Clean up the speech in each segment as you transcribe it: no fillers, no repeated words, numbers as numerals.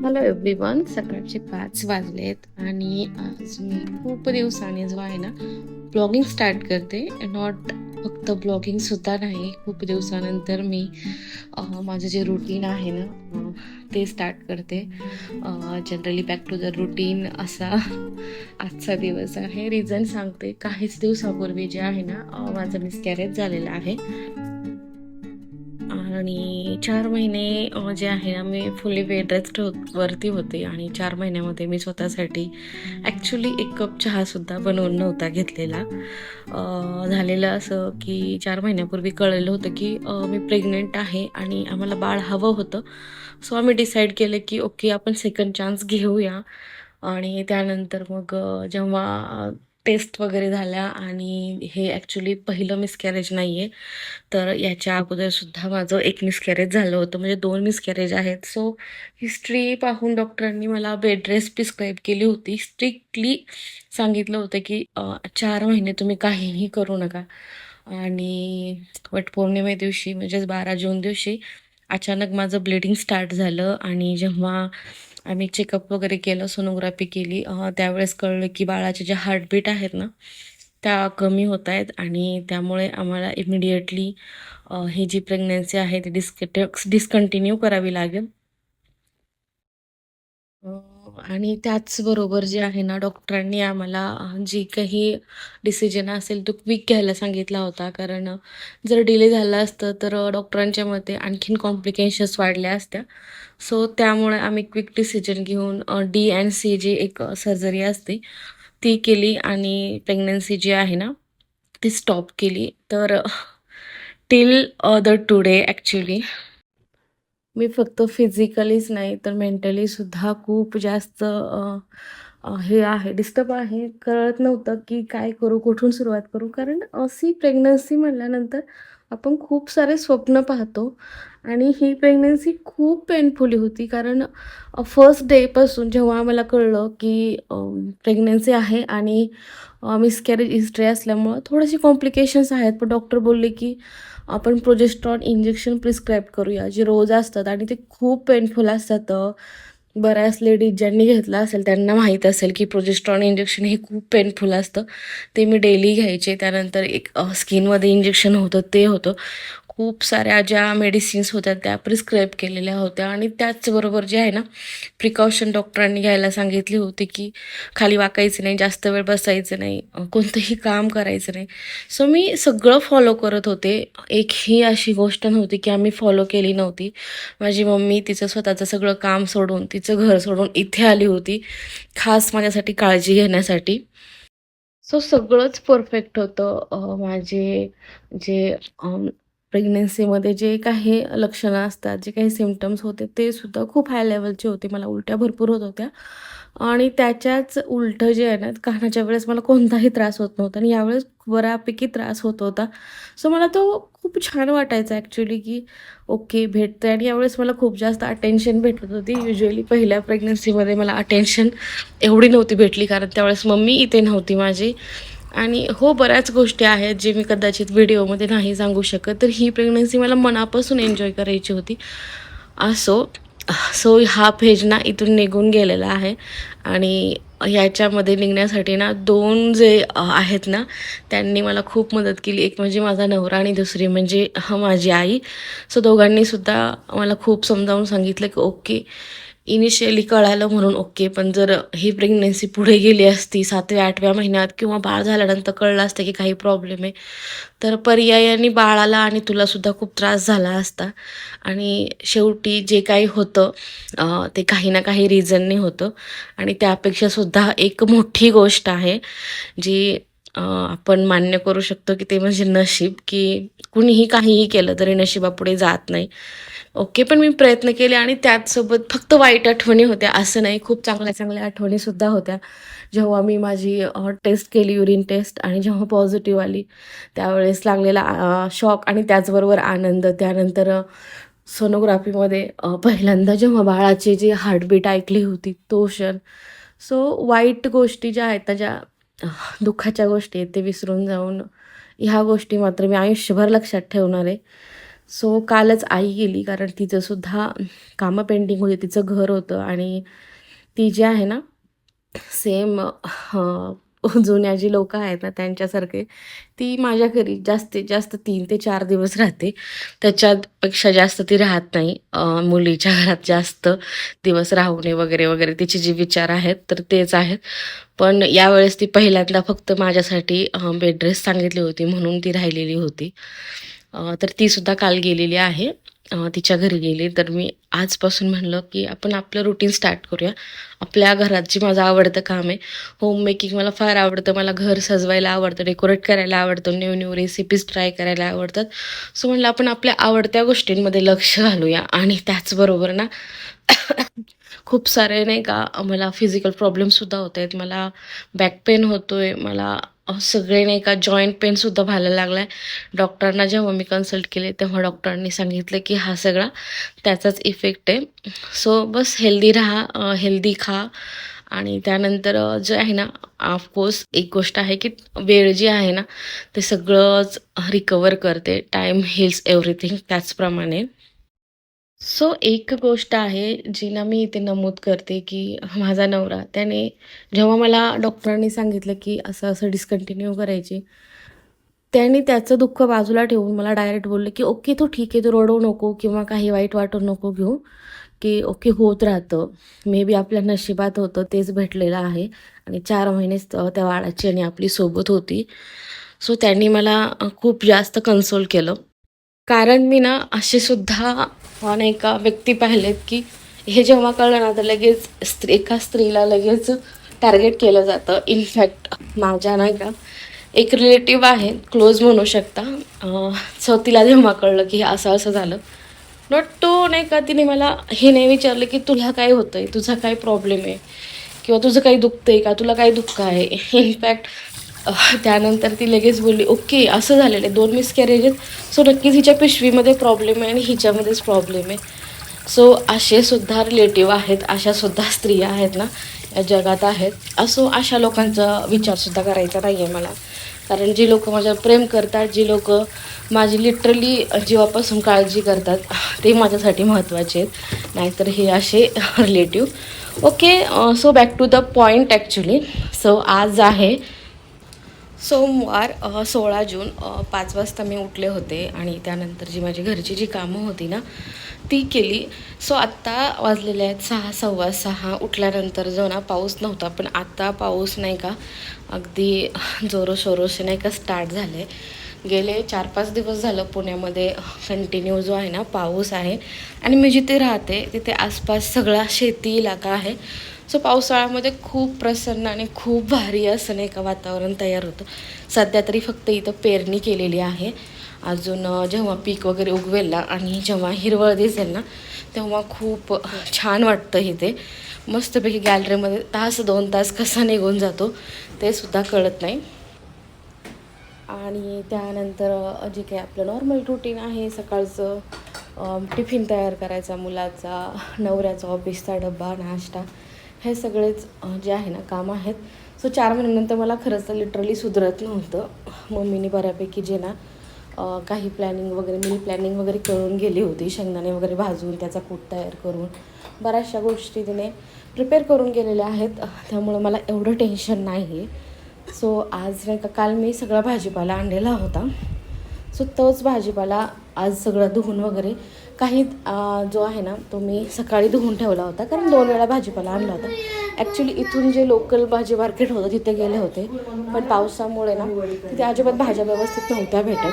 Hello everyone, सकाळचे 5 वाजलेत आणि आज मी खूप दिवसांनी जो आहे ना ब्लॉगिंग स्टार्ट करते. नॉट फक्त ब्लॉगिंग सुद्धा नाही, खूप दिवसानंतर मी माझं जे रुटीन आहे ना ते स्टार्ट करते. Generally back to the routine असा आजचा दिवस आहे. रिझन सांगते. काहीच दिवसापूर्वी जे आहे ना माझं मिसकॅरेज झालेलं आहे आणि 4 महिने जे आहे ना मी फुल्ली बेड रेस्ट वरती होते आणि 4 महिन्यामध्ये मी स्वतःसाठी ॲक्च्युली 1 कप चहासुद्धा बनवून नव्हता घेतलेला. झालेलं असं की 4 महिन्यापूर्वी कळलेलं होतं की मी प्रेग्नंट आहे आणि आम्हाला बाळ हवं होतं. सो आम्ही डिसाईड केलं की ओके, आपण सेकंड चान्स घेऊया. आणि त्यानंतर मग जेव्हा टेस्ट वगैरे झाल्या आणि हे ॲक्च्युली पहिलं मिसकॅरेज नाही आहे. तर याच्या अगोदरसुद्धा माझं 1 मिसकॅरेज झालं होतं, म्हणजे 2 मिसकॅरेज आहेत. सो हिस्ट्री पाहून डॉक्टरांनी मला बेड रेस्ट प्रिस्क्राईब केली होती. स्ट्रिक्टली सांगितलं होतं की 4 महिने तुम्ही काहीही करू नका. आणि वटपौर्णिमे दिवशी म्हणजेच 12 जून दिवशी अचानक माझं ब्लिडिंग स्टार्ट झालं आणि जेव्हा आम्ही चेकअप वगैरे केलं, सोनोग्राफी केली, त्यावेळेस कळलं की बाळाचे जे हार्टबीट आहेत ना त्या कमी होत आहेत आणि त्यामुळे आम्हाला इमिडिएटली ही जी प्रेग्नन्सी आहे ती डिस्कंटिन्यू करावी लागेल. अ, आणि त्याचबरोबर जे आहे ना डॉक्टरांनी आम्हाला जी काही डिसिजन असेल तो क्विक घ्यायला सांगितला होता. कारण जर डिले झालं असतं तर डॉक्टरांच्या मते आणखीन कॉम्प्लिकेशन्स वाढल्या असत्या. सो त्यामुळे आम्ही क्विक डिसिजन घेऊन D&C जी एक सर्जरी असते ती केली आणि प्रेग्नन्सी जी आहे ना ती स्टॉप केली. तर टिल द टुडे ॲक्च्युली मी फक्त फिजिकलीच नाही तर मेंटलीसुद्धा खूप जास्त हे आहे, डिस्टर्ब आहे. कळत नव्हतं की काय करू, कुठून सुरुवात करू. कारण प्रेग्नन्सी म्हटल्यानंतर आपण खूप सारे स्वप्न पाहतो आणि ही प्रेग्नन्सी खूप पेनफुली होती. कारण फर्स्ट डेपासून जेव्हा आम्हाला कळलं की प्रेग्नन्सी आहे आणि मिसकॅरेज हिस्ट्री असल्यामुळं थोडेसे कॉम्प्लिकेशन्स आहेत. पण डॉक्टर बोलले की आपण प्रोजेस्ट्रॉन इंजेक्शन प्रिस्क्राईब करूया, जे रोज असतात आणि ते खूप पेनफुल असतात. बऱ्याच लेडीज ज्यांनी घेतलं असेल त्यांना माहीत असेल की प्रोजेस्ट्रॉन इंजेक्शन हे खूप पेनफुल असतं. ते मी डेली घ्यायचे. त्यानंतर एक स्किनमध्ये इंजेक्शन होतं ते होतं. खूप साऱ्या ज्या मेडिसिन्स होत्या त्या प्रिस्क्राईब केलेल्या होत्या आणि त्याचबरोबर जे आहे ना प्रिकॉशन डॉक्टरांनी घ्यायला सांगितली होती की खाली वाकायचं नाही, जास्त वेळ बसायचं नाही, कोणतंही काम करायचं नाही. सो मी सगळं फॉलो करत होते. एकही अशी गोष्ट नव्हती की आम्ही फॉलो केली नव्हती. माझी मम्मी तिचं स्वतःचं सगळं काम सोडून, तिचं घर सोडून इथे आली होती, खास माझ्यासाठी काळजी घेण्यासाठी. सो सगळंच परफेक्ट होतं. माझे जे प्रेग्नन्सीमध्ये जे काही लक्षणं असतात, जे काही सिम्प्टम्स होते ते सुद्धा खूप हाय लेवलचे होते. मला उलट्या भरपूर होत होत्या आणि त्याच्याच उलटं जे आहे ना, कानाच्या वेळेस मला कोणताही त्रास होत नव्हता आणि यावेळेस बऱ्यापैकी त्रास होत होता. सो मला तो खूप छान वाटायचा ॲक्च्युली की ओके, भेटतंय. आणि यावेळेस मला खूप जास्त अटेन्शन भेटत होती. युजुअली पहिल्या प्रेग्नन्सीमध्ये मला अटेन्शन एवढी नव्हती भेटली, कारण त्यावेळेस मम्मी इथे नव्हती माझी. आणि हो, बऱ्याच गोष्टी आहेत जे मी कदाचित व्हिडिओमध्ये नाही सांगू शकत. तर ही प्रेग्नन्सी मला मनापासून एन्जॉय करायची होती. असो सो हा फेज ना इथून निघून गेलेला आहे आणि ह्याच्यामध्ये निघण्यासाठी ना 2 जे आहेत ना त्यांनी मला खूप मदत केली. एक म्हणजे माझा नवरा आणि दुसरी म्हणजे माझी आई. सो दोघांनीसुद्धा मला खूप समजावून सांगितलं की ओके, इनिशियली कळालं म्हणून ओके, पण जर ही प्रेग्नन्सी पुढे गेली असती 7व्या-8व्या महिन्यात किंवा बाळ झाल्यानंतर कळलं असतं की काही प्रॉब्लेम आहे, तर पर्यायाने बाळाला आणि तुलासुद्धा खूप त्रास झाला असता. आणि शेवटी जे काही होतं ते काही ना काही रिझनने होतं. आणि त्यापेक्षासुद्धा एक मोठी गोष्ट आहे जी आपण मान्य करू शकतो की ते म्हणजे नशीब, की कुणीही काहीही केलं तरी नशिबापुढे जात नाही. ओके, पण मी प्रयत्न केले आणि त्याचसोबत फक्त वाईट आठवणी होत्या असं नाही, खूप चांगल्या-चांगल्या आठवणीसुद्धा होत्या. जेव्हा मी माझी टेस्ट केली, युरिन टेस्ट आणि जेव्हा पॉझिटिव्ह आली, त्यावेळेस लागलेला शॉक आणि त्याचबरोबर आनंद. त्यानंतर सोनोग्राफीमध्ये पहिल्यांदा जेव्हा बाळाची जी हार्टबीट ऐकली होती तो क्षण. सो वाईट गोष्टी ज्या आहेत त्या ज्या दुःखाच्या गोष्टी आहेत ते विसरून जाऊन ह्या गोष्टी मात्र मी आयुष्यभर लक्षात ठेवणार आहे. सो कालच आई गेली कारण तिचंसुद्धा कामं पेंडिंग होती. तिचं घर होतं आणि ती जी आहे ना सेम जुन्या जी लोकं आहेत ना त्यांच्यासारखे ती माझ्या घरी जास्तीत जास्त 3 ते 4 दिवस राहते. त्याच्यापेक्षा जास्त ती राहत नाही. मुलीच्या घरात जास्त दिवस राहू नये वगैरे, वगैरे तिचे जे विचार आहेत तर तेच आहेत. पण यावेळेस ती पहिल्यांदा फक्त माझ्यासाठी बेड रेस्ट सांगितली होती म्हणून ती राहिलेली होती. तर तीसुद्धा काल गेलेली आहे. तिच्या घरी गेली. तर मी आजपासून म्हणलं, की आपण आपलं रुटीन स्टार्ट करूया. आपल्या घरात जे माझं आवडतं काम आहे, होम मेकिंग मला फार आवडतं. मला घर सजवायला आवडतं, डेकोरेट करायला आवडतं, न्यू-न्यू रेसिपीज ट्राय करायला आवडतात. सो म्हणलं आपण आपल्या आवडत्या गोष्टींमध्ये लक्ष घालूया आणि त्याचबरोबर ना खूप सारे नाही का मला फिजिकल प्रॉब्लेमसुद्धा होत आहेत. मला बॅक पेन होतोय. मला सगळे नाही का जॉइंट पेनसुद्धा व्हायला लागला आहे. डॉक्टरांना जेव्हा मी कन्सल्ट केले तेव्हा डॉक्टरांनी सांगितलं की हा सगळा त्याचाच इफेक्ट आहे. सो बस हेल्दी राहा, हेल्दी खा आणि त्यानंतर जे आहे ना ऑफकोर्स एक गोष्ट आहे की वेळ जी आहे ना ते सगळंच रिकवर करते. टाईम हील्स एव्हरीथिंग त्याचप्रमाणे. सो एक गोष्ट आहे जी ना मी इथे नमूद करते, की माझा नवरा त्याने जेव्हा मला डॉक्टरांनी सांगितलं, की असं-असं डिस्कंटिन्यू करायची, त्याने त्याचं दुःख बाजूला ठेवून मला डायरेक्ट बोलले, की "ओके, तू ठीक आहे, तू रडू नको किंवा काही वाईट वाटू नको घेऊ, की ओके होत राहतं. मे बी आपल्या नशिबात होतं तेच भेटलेलं आहे आणि 4 महिनेच त्या बाळाची आणि आपली सोबत होती." सो त्यांनी मला खूप जास्त कन्सोल केलं. कारण मी ना असे सुद्धा नाही का व्यक्ती पाहिलेत, की हे जेव्हा कळलं ना, तर लगेच एका स्त्रीला लगेच टार्गेट केलं जातं. इनफॅक्ट माझ्या नाही का एक रिलेटिव्ह आहे, क्लोज म्हणू शकता. सो तिला जेव्हा कळलं, की असं-असं झालं, नॉट तो नाही का तिने मला हे नाही विचारलं, की "तुला काय होतंय? तुझा काय प्रॉब्लेम आहे? किंवा तुझं काही दुखतंय का? तुला काही दुःख आहे?" इनफॅक्ट त्यानंतर ती लगेच बोलली, "ओके, असं झालेलं आहे, 2 मिसकॅरेज आहेत. सो नक्कीच हिच्या पिशवीमध्ये प्रॉब्लेम आहे आणि हिच्यामध्येच प्रॉब्लेम आहे." सो असे सुद्धा रिलेटिव्ह आहेत, अशा सुद्धा स्त्रिया आहेत ना, या जगात आहेत. असो अशा लोकांचा विचारसुद्धा करायचा नाही आहे मला. कारण जी लोकं माझ्यावर प्रेम करतात, जी लोकं माझी लिटरली जीवापासून काळजी करतात, ते माझ्यासाठी महत्त्वाचे आहेत. नाहीतर हे असे relative. Okay, so back to the point actually. So आज आहे सोमवार 16 जून 5 वाजता मी उठले होते आणि त्यानंतर जी माझी घरची जी कामं होती ना ती केली. सो आत्ता वाजलेले आहेत 6, 6:15. उठल्यानंतर जो ना पाऊस नव्हता, पण आता पाऊस नाही का अगदी जोरोशोरोशे नाही का स्टार्ट झालं आहे. गेले 4-5 दिवस झालं पुण्यामध्ये कंटिन्यू जो आहे ना पाऊस आहे आणि मी जिथे राहते तिथे आसपास सगळा शेती इलाका आहे. सो पावसाळ्यामध्ये खूप प्रसन्न आणि खूप भारी असं नाही का वातावरण तयार होतं. सध्या तरी फक्त इथं पेरणी केलेली आहे. अजून जेव्हा पीक वगैरे उगवेल ना आणि जेव्हा हिरवळ दिसेल ना तेव्हा खूप छान वाटतं इथे. मस्तपैकी गॅलरीमध्ये तास 2 तास कसा निघून जातो ते सुद्धा कळत नाही. आणि त्यानंतर जे काही आपलं नॉर्मल रुटीन आहे सकाळचं, टिफिन तयार करायचा मुलाचा, नवऱ्याचा ऑफिसचा डब्बा, नाश्ता, हे सगळेच जे आहे ना कामं आहेत. सो 4 महिन्यानंतर मला खरंच तर लिटरली सुधरत नव्हतं. मम्मीने बऱ्यापैकी जे ना काही प्लॅनिंग वगैरे मिनी प्लॅनिंग वगैरे करून गेली होती. शेंगदाणे वगैरे भाजून त्याचा कूट तयार करून बऱ्याचशा गोष्टी तिने प्रिपेअर करून गेलेल्या आहेत. त्यामुळं मला एवढं टेन्शन नाही आहे. सो आज नाही का काल मी सगळा भाजीपाला आणलेला होता. सो तोच भाजीपाला आज सगळं धुवून वगैरे काही जो आहे ना तो मी सकाळी धुवून ठेवला होता, कारण 2 वेळा भाजीपाला आणला होता. ॲक्च्युली इथून जे लोकल भाजी मार्केट होतं तिथे गेले होते, पण पावसामुळे ना तिथे अजिबात भाज्या व्यवस्थित नव्हत्या भेटत.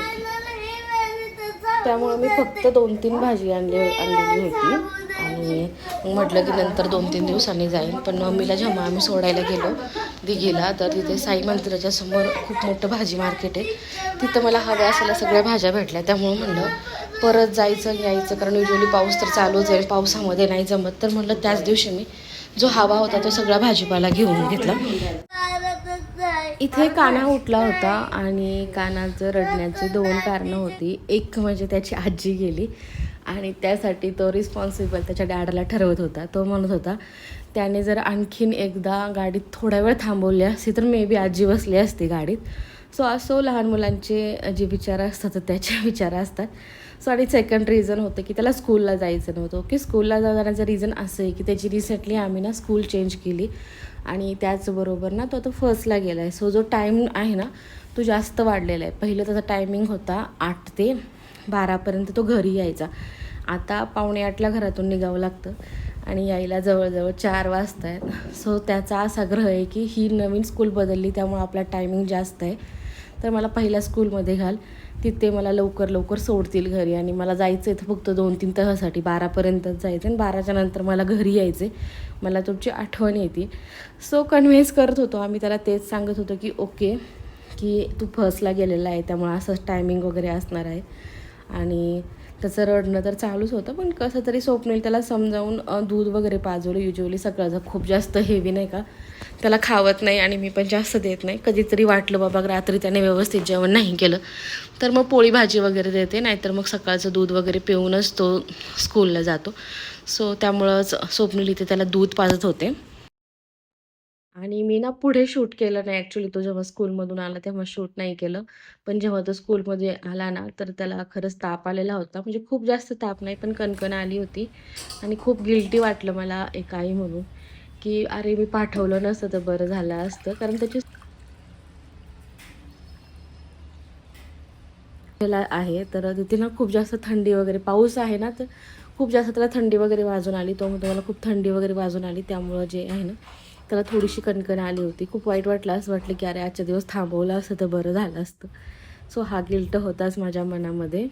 त्यामुळे मी फक्त 2-3 भाजी आणलेली होती आणि मग म्हटलं की नंतर 2-3 दिवसांनी जाईन. पण मम्मीला जेव्हा आम्ही सोडायला गेलो दिघीला, तर तिथे साई मंदिराच्या समोर खूप मोठं भाजी मार्केट आहे. तिथं मला हव्या असलेल्या सगळ्या भाज्या भेटल्या. त्यामुळे म्हणलं परत जायचं यायचं, कारण युजली पाऊस तर चालूच आहे, पावसामध्ये नाही जमत. तर म्हटलं त्याच दिवशी मी जो हवा होता तो सगळा भाजीपाला घेऊन घेतला. इथे कान्हा उठला होता आणि कान्हाचं रडण्याची 2 कारणं होती. एक म्हणजे त्याची आजी गेली आणि त्यासाठी तो रिस्पॉन्सिबल त्याच्या डॅडला ठरवत होता. तो म्हणत होता त्याने जर आणखीन एकदा गाडीत थोडा वेळ थांबवली असती तर मे बी आजी बसली असती गाडीत. सो असो, लहान मुलांचे जे विचार असतात त्याचे विचार असतात. सो आणि सेकंड रिझन होतं की त्याला स्कूलला जायचं नव्हतं. ओके, स्कूलला जाण्याचं रिझन असं आहे की त्याची रिसेंटली आम्ही ना स्कूल चेंज केली आणि त्याचबरोबर ना तो आता फर्स्टला गेला आहे. सो जो टाईम आहे ना तो जास्त वाढलेला आहे. पहिलं त्याचा टायमिंग होता 8 ते 12पर्यंत तो घरी यायचा. आता 7:45ला घरातून निघावं लागतं आणि यायला जवळजवळ 4 वाजता आहेत. सो त्याचा असा ग्रह आहे की ही नवीन स्कूल बदलली त्यामुळे आपला टायमिंग जास्त आहे. तर मला पहिल्या स्कूलमध्ये घाल, तिथे मला लवकर सोडतील घरी आणि मला जायचं आहे फक्त 2-3 तासासाठी. 12पर्यंतच जायचं आणि 12च्या नंतर मला घरी यायचं आहे. मला तुमची आठवण येते. सो कन्व्हिन्स करत होतो आम्ही त्याला, तेच सांगत होतो की ओके की तू फर्स्टला गेलेला आहे त्यामुळे असंच टायमिंग वगैरे असणार आहे. आणि त्याचं रडणं तर चालूच होतं, पण कसं तरी स्वप्नील त्याला समजावून दूध वगैरे पाजवलं. युजली सकाळचं खूप जास्त हेवी नाही का त्याला खावत नाही आणि मी पण जास्त देत नाही. कधीतरी वाटलं बाबा रात्री त्याने व्यवस्थित जेवण नाही केलं तर मग पोळी भाजी वगैरे देते, नाहीतर मग सकाळचं दूध वगैरे पिऊनच तो स्कूलला जातो. सो त्यामुळंच स्वप्नील इथे त्याला दूध पाजत होते. आणि मी ना पुढे शूट केलं नाही ॲक्च्युली. तो जेव्हा स्कूलमधून आला तेव्हा शूट नाही केलं. पण जेव्हा तो स्कूलमध्ये आला ना तर त्याला खरंच ताप आलेला होता. म्हणजे खूप जास्त ताप नाही, पण कणकण आली होती आणि खूप गिल्टी वाटलं मला एक आई म्हणून, की अरे मी पाठवलं नसतं तर बरं झालं असतं. कारण त्याची आहे तर तिथे ना खूप जास्त थंडी वगैरे, पाऊस आहे ना तर खूप जास्त त्याला थंडी वगैरे वाजून आली. तो म्हणतो मला खूप थंडी वगैरे वाजून आली, त्यामुळं जे आहे ना त्याला थोडीशी कणकण आली होती. खूप वाईट वाटलं, असं वाटलं की अरे आजच्या दिवस थांबवलं असतं तर बरं झालं असतं. सो हा गिल्ट होताच माझ्या मनामध्ये.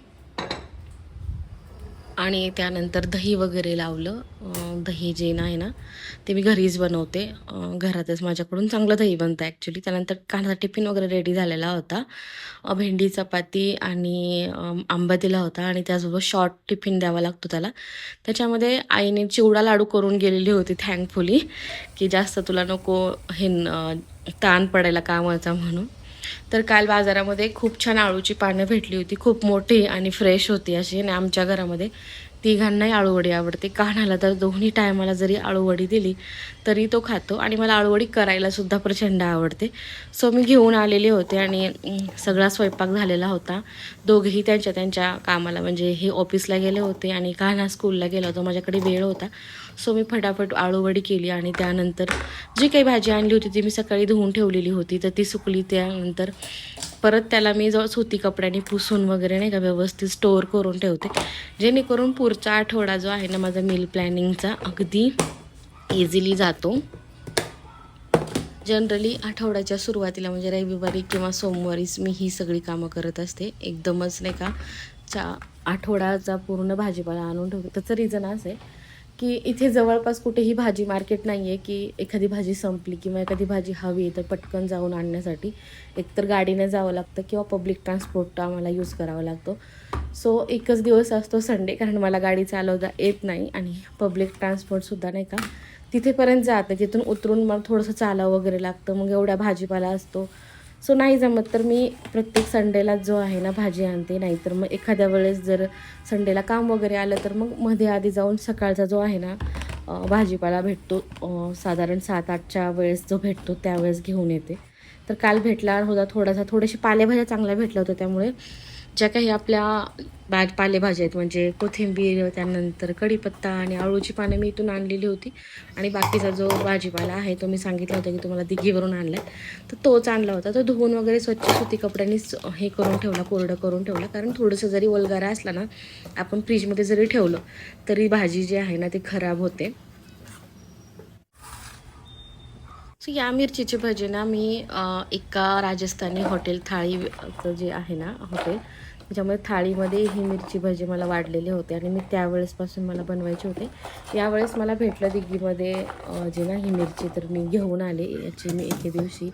आणि त्यानंतर दही वगैरे लावलं. दही जे आहे ना ते मी घरीच बनवते. घरातच माझ्याकडून चांगलं दही बनतं ॲक्च्युली. त्यानंतर कांदा टिफिन वगैरे रेडी झालेला होता. भेंडी चपाती आणि आंबा दिला होता आणि त्यासोबत शॉर्ट टिफिन द्यावा लागतो त्याला. त्याच्यामध्ये आईने चिवडा लाडू करून गेलेली होती थँकफुली, की जास्त तुला नको ताण पडायला कामाचा म्हणून. तर काल बाजारामध्ये खूप छान अळूची पानं भेटली होती. खूप मोठी आणि फ्रेश होती अशी. आणि आमच्या घरामध्ये तिघांनाही अळूवडी आवडते. कान्हाला तर दोन्ही टायमाला जरी अळूवडी दिली तरी तो खातो आणि मला अळूवडी करायलासुद्धा प्रचंड आवडते. सो मी घेऊन आलेले होते आणि सगळा स्वयंपाक झालेला होता. दोघेही त्यांच्या त्यांच्या कामाला, म्हणजे हे ऑफिसला गेले होते आणि कान्हा स्कूलला गेला होता. माझ्याकडे वेळ होता. सो मी फटाफट अळूवडी केली आणि त्यानंतर जी काही भाजी आणली होती ती मी सकाळी धुवून ठेवलेली होती, तर ती सुकली. त्यानंतर परत त्याला मी सुती कपड्याने पुसून वगैरे नाही का व्यवस्थित स्टोअर करून ठेवते, जेणेकरून पुढचा आठवडा जो आहे ना माझा मील प्लॅनिंगचा अगदी इझिली जातो. जनरली आठवड्याच्या सुरुवातीला म्हणजे रविवारी किंवा सोमवारीच मी ही सगळी कामं करत असते. एकदमच नाही का आठवड्याचा पूर्ण भाजीपाला आणून ठेवते. त्याचं रिझन असं आहे की इथे जवळपास कुठेही भाजी मार्केट नाही आहे की एखादी भाजी संपली किंवा एखादी भाजी हवी तर पटकन जाऊन आणण्यासाठी एकतर गाडीने जावं लागतं किंवा पब्लिक ट्रान्सपोर्ट आम्हाला यूज करावा लागतो. सो एकच दिवस असतो संडे, कारण मला गाडी चालवता येत नाही आणि पब्लिक ट्रान्सपोर्टसुद्धा नाही का तिथेपर्यंत जातं. तिथून उतरून मग थोडंसं चालावं वगैरे लागतं, मग एवढा भाजीपाला असतो. सो नाही जमत तर मी प्रत्येक संडेला जो आहे ना भाजी आणते. नाहीतर मग एखाद्या वेळेस जर संडेला काम वगैरे आलं तर मग मध्ये आधी जाऊन सकाळचा जो आहे ना भाजीपाला भेटतो, साधारण 7-8च्या वेळेस जो भेटतो त्यावेळेस घेऊन येते. तर काल भेटला होता थोडेसे पालेभाज्या चांगल्या भेटल्या होत्या, त्यामुळे ज्या काही आपल्या पालेभाज्या आहेत म्हणजे कोथिंबीर, त्यानंतर कढीपत्ता आणि अळूची पानं मी इथून आणलेली होती. आणि बाकीचा जो भाजीपाला आहे तो मी सांगितला होता की तुम्हाला दिघीवरून आणला आहे, तर तोच आणला होता. तो धुवून वगैरे स्वच्छ सुती कपड्यांनीच हे करून ठेवला, कोरडं करून ठेवला. कारण थोडंसं जरी वल्गारा असला ना, आपण फ्रीजमध्ये जरी ठेवलं तरी भाजी जी आहे ना ती खराब होते. सो या मिरचीची भजी ना मी एका राजस्थानी हॉटेल थाळीचं जे आहे ना हॉटेल त्याच्यामुळे थाळीमध्ये ही मिरची भजी मला वाढलेले होते आणि मी त्यावेळेसपासून मला बनवायचे होते. यावेळेस मला भेटलं दिग्गीमध्ये जे ना ही मिरची, तर मी घेऊन आले. याची मी एके दिवशी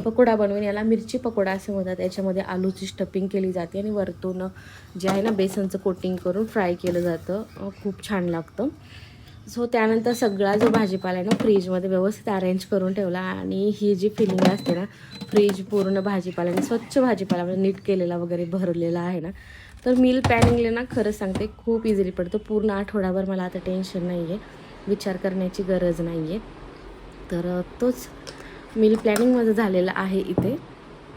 पकोडा बनवेन. याला मिरची पकोडा असे म्हणतात. याच्यामध्ये आलूची स्टफिंग केली जाते आणि वरतून जे आहे ना बेसनचं कोटिंग करून फ्राय केलं जातं. खूप छान लागतं. सो त्यानंतर सगळा जो भाजीपाला आहे ना फ्रीजमध्ये व्यवस्थित अरेंज करून ठेवला आणि ही जी फिलिंग असते ना, फ्रीज पूर्ण भाजीपाल्याने स्वच्छ भाजीपाला म्हणजे नीट केलेला वगैरे भरलेला आहे ना, तर मील प्लॅनिंगला ना खरंच सांगते खूप इझिली पडतं. पूर्ण आठवडाभर मला आता टेन्शन नाही आहे, विचार करण्याची गरज नाही आहे. तर तोच मील प्लॅनिंगमध्ये झालेला आहे इथे.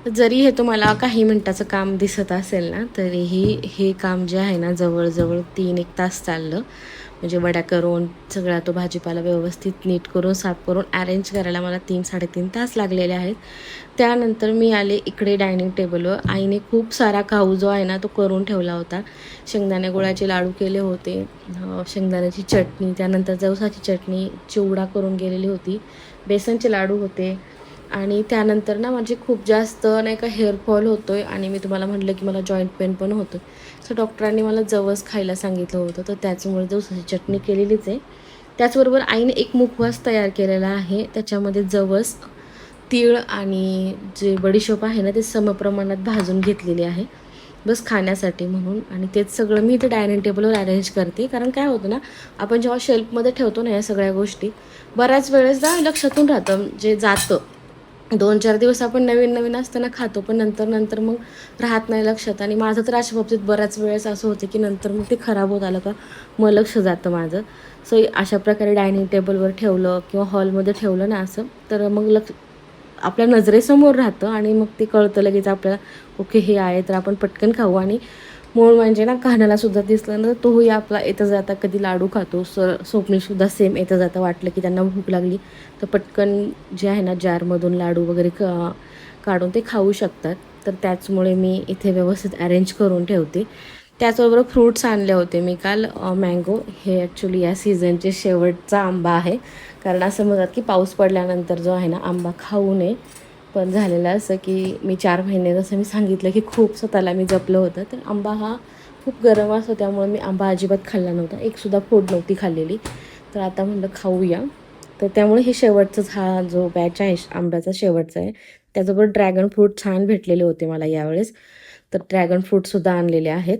जरी हे तुम्हाला काही मिनटाचं काम दिसत असेल ना, तरीही हे काम जे आहे ना जवळजवळ 3-1 तास चाललं. म्हणजे वड्या करून सगळा तो भाजीपाला व्यवस्थित नीट करून साफ करून अरेंज करायला मला 3-3.5 तास लागलेले आहेत. त्यानंतर मी आले इकडे डायनिंग टेबलवर. आईने खूप सारा खाऊ जो आहे ना तो करून ठेवला होता. शेंगदाणे गुळाचे लाडू केले होते, शेंगदाण्याची चटणी, त्यानंतर जवसाची चटणी, चिवडा करून गेलेली होती, बेसनचे लाडू होते. आणि त्यानंतर ना म्हणजे खूप जास्त नाही का हेअरफॉल होतो आहे आणि मी तुम्हाला म्हटलं की मला जॉईंट पेन पण होतो आहे. सो डॉक्टरांनी मला जवस खायला सांगितलं होतं, तर त्याच्यामुळे जवसाची चटणी केलेलीच आहे. त्याचबरोबर आईने एक मुखवास तयार केलेला आहे. त्याच्यामध्ये जवस, तीळ आणि जे बडीशोप आहे ना ते समप्रमाणात भाजून घेतलेले आहे, बस खाण्यासाठी म्हणून. आणि तेच सगळं मी इथे डायनिंग टेबलवर अरेंज करते. कारण काय होतं ना, आपण जेव्हा शेल्फमध्ये ठेवतो ना या सगळ्या गोष्टी, बऱ्याच वेळेस ना लक्षातून राहतं, जे जातं 2-4 दिवस आपण नवीन-नवीन असताना खातो, पण नंतर मग राहत नाही लक्षात. आणि माझं तर अशा बाबतीत बऱ्याच वेळेस असं होतं, की नंतर मग ते खराब होत आलं का मग लक्ष जातं माझं. सो अशा प्रकारे डायनिंग टेबलवर ठेवलं किंवा हॉलमध्ये ठेवलं ना असं, तर मग आपल्या नजरेसमोर राहतं आणि मग ते कळतं लगेच आपल्याला, ओके हे आहे तर आपण पटकन खाऊ. आणि मूळ म्हणजे ना कान्हालासुद्धा दिसलं ना, तोही आपला येता जाता कधी लाडू खातो. स्वप्नीलसुद्धा सेम येता जाता वाटलं की त्यांना भूक लागली तर पटकन जे आहे ना जारमधून लाडू वगैरे काढून ते खाऊ शकतात. तर त्याचमुळे मी इथे व्यवस्थित अरेंज करून ठेवते. त्याचबरोबर फ्रूट्स आणले होते मी काल. मँगो हे ॲक्च्युली या सीझनचे शेवटचा आंबा आहे. कारण असं म्हणतात की पाऊस पडल्यानंतर जो आहे ना आंबा खाऊ नये. पण झालेलं असं की मी 4 महिने जसं मी सांगितलं की खूप स्वतःला मी जपलं होतं, तर आंबा हा खूप गरम असतो त्यामुळे मी आंबा अजिबात खाल्ला नव्हता. एकसुद्धा फोड नव्हती खाल्लेली. तर आता म्हटलं खाऊया. तर त्यामुळे हे शेवटचाच हा जो बॅच आहे आंब्याचा शेवटचा आहे. त्याचबरोबर ड्रॅगन फ्रूट छान भेटलेले होते मला यावेळेस. तर ड्रॅगन फ्रूटसुद्धा आणलेले आहेत.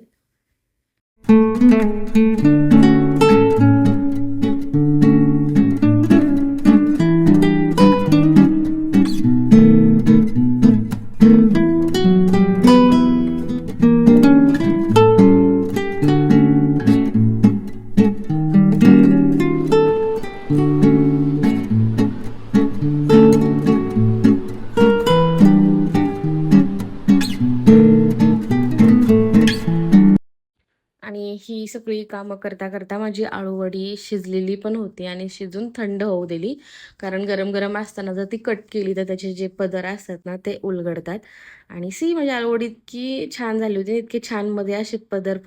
आणि ही सगळी कामं करता माझी आळूवडी शिजलेली पण होती आणि शिजून थंड होऊ दिली. कारण गरम-गरम असताना जर ती कट केली तर त्याचे जे पदर असतात ना ते उलगडतात. आणि माझी आळूवडी इतकी छान झाली होती, इतके छान मध्ये असे पदर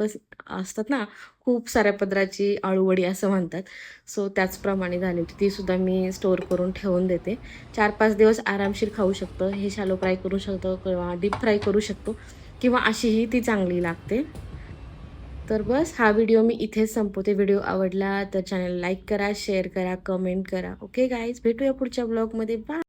असतात ना, खूप साऱ्या पदराची आळूवडी असं म्हणतात. सो त्याचप्रमाणे झाली होती. तीसुद्धा मी स्टोअर करून ठेवून देते. 4-5 दिवस आरामशीर खाऊ शकतो. हे शॅलो फ्राय करू शकतो किंवा डीप फ्राय करू शकतो किंवा अशीही ती चांगली लागते. तर बस हा व्हिडिओ मी इथेच संपवते. व्हिडिओ आवडला तर चॅनल लाईक करा, शेअर करा, कमेंट करा. ओके गाईज, भेटूया पुढच्या ब्लॉगमध्ये. बाय.